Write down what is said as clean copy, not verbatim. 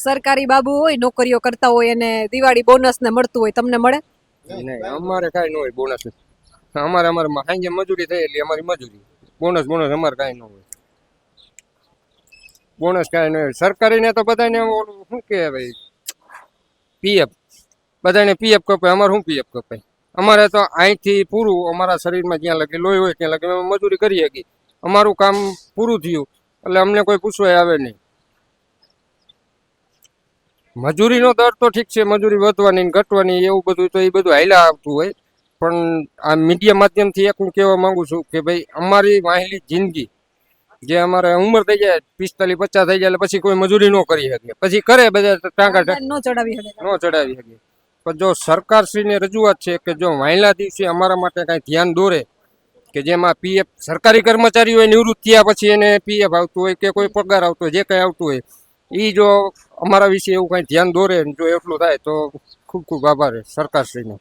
સરકારી બાબુ હોય નોકરીઓ કરતા હોય અને દિવાળી બોનસ ને મળતું હોય તમને મળે? નહીં અમારે કાંઈ ન હોય બોનસ. અમારે સાંજે મજૂરી થઈ એટલે અમારી મજૂરી. બોનસ અમારે કાંઈ ન હોય. બોનસ કાંઈ ન હોય. સરકારીને તો બધાને ઓલું શું કે ભાઈ પીએફ, બધાને પીએફ કપાય. અમારે શું પીએફ કપાય? અમારે તો અહીંથી પૂરું અમારા શરીરમાં જ્યાં લગે લોહી હોય ત્યાં લગે અમે મજૂરી કરી શકીએ. અમારું કામ પૂરું થયું એટલે અમને કોઈ પૂછવા આવે નહીં. મજૂરીનો દર તો ઠીક છે, મજૂરી વધવાની ને ઘટવાની એવું બધું તો એ બધું હાલ્યા આવતું હોય. પણ આ મીડિયા માધ્યમથી એક હું કહેવા માંગુ છું કે ભાઈ અમારી વાહેલી જિંદગી જે અમારે ઉંમર થઈ જાય 45-50 થઈ જાય એટલે પછી કોઈ મજૂરી ન કરી શકે. પછી કરે બધા ટાંકા ન ચડાવી શકે. ન ચડાવી શકે. પણ જો સરકારશ્રીને રજૂઆત છે કે જો વહેલા દિવસે અમારા માટે કાંઈ ધ્યાન દોરે કે જેમાં પીએફ સરકારી કર્મચારી હોય નિવૃત્ત થયા પછી એને પીએફ આવતું હોય કે કોઈ પગાર આવતો હોય જે કંઈ આવતું હોય એ જો અમારા વિશે એવું કાંઈ ધ્યાન દોરે જો એટલું થાય તો ખૂબ ખૂબ આભાર સરકારશ્રીનો.